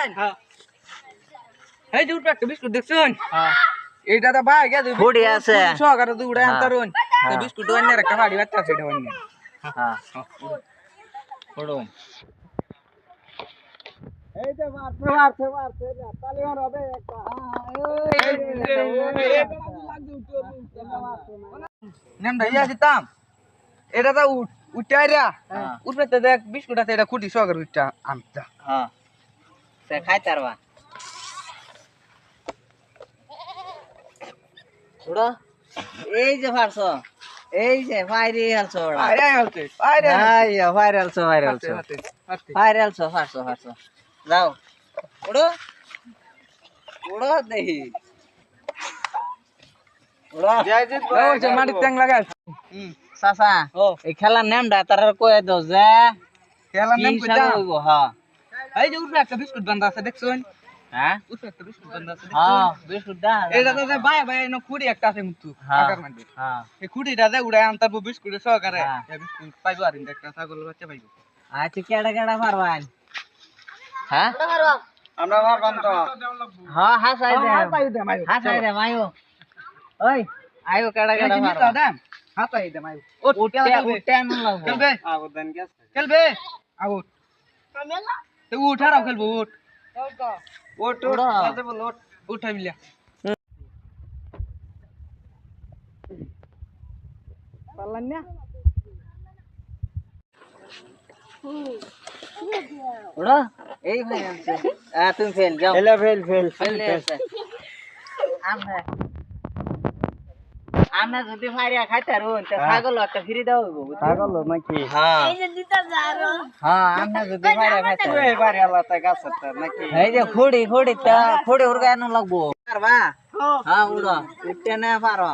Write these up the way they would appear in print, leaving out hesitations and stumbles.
দেখছেন এই যে উঠবে একটা বিস্কুট দেখছেন এইটা তো ভাই গেছে ফুড়ি আছে সহকারে তো উড়ে আনতারুন বিস্কুট অন্য একটা ফাড়ি বাচ্চা আছে এটা অন্য হ্যাঁ ফুড়ুন এই যে মারছে তালি মার হবে একটা নেমটা ইয়া দিতাম এটা তো উঠাইরা উঠবে তো দেখ বিস্কুট আছে এটা খুঁটি সহকারে উঠটা আনতা হ্যাঁ সে খাইতে পারবা উড়ো এই যে ফারছ এই যে ফাইরি আলছো ওড়া ফাইরি আলছো ফারছ যাও উড়ো উড়ো দেখি উড়ো মাটির ট্যাং লাগাই চাচা এই খেলার নামটা তার কয়ে দাও যে খেলার নাম কইতা হ্যাঁ এই যে উঠবে একটা বিস্কুট বান্ধা আছে দেখছেন হ্যাঁ উঠবে একটা বিস্কুট বান্ধা আছে হ্যাঁ বিস্কুট দা এটা তো ভাই ভাই এনো খুঁড়ি একটা আছে মুতু আকার মানে হ্যাঁ এই খুঁড়িটা দে উড়াই আনতার বিস্কুটের সহকারে এই বিস্কুট পাইবো আর একটা ছাগল বাচ্চা পাইবো আচ্ছা কেডা কেডা পারবান হ্যাঁ আমরা পারবাম তো হ্যাঁ হাসাই দে হাসাই দে মায়ো ওই আয়ো কেডা কেডা পারবা দাম হাসাই দে মাই উঠতে আন লাগবো খেলবে আগো দেন গ্যাস খেলবে আগো কামেলা তো উঠারাও খেলবো উঠ ওট ওট বলতে বল ওট উঠাই মিলা পারলাম না উড়ো এই ভাই আছে তুমি ফেল যাও ফেল আমরা আমরা যদি ফাইরা খাইতে রুন তা ছাগল একটা ফ্রি দাও ছাগল নাকি হ্যাঁ এই যে দিতা যারো হ্যাঁ আমরা যদি ফাইরা খাইতে ওই বাড়ি আলা তা গাছটা নাকি এই যে খুড়ি তা খুড়ি উড়গানো লাগবো পারবা হ্যাঁ উড়ো উঠতে না পারো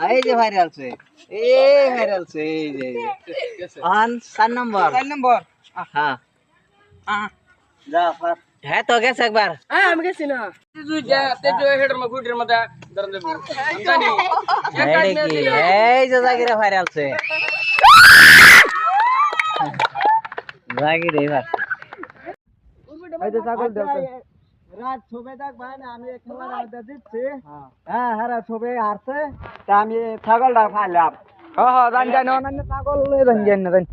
এই যে ভাইরাল আছে এই যে অন 4 নম্বর হ্যাঁ যা পার হ্যাঁ তো গেছে একবার আমি গেছি না তুই যা তে যে হেডের মধ্যে গুটির মধ্যে ধরে দেব জানি এই যে জাগিরে ভাইরাল আছে জাগিরে এবার এই যে ছাগল দেওতে রাত ছবে দেখ ভাই না আমি খেলা রাতে দিচ্ছি হ্যাঁ হ্যাঁ ছবে হারছে তা আমি ছাগলটা ফাইলাম হ্যাঁ জান জান ছাগল লই জান জান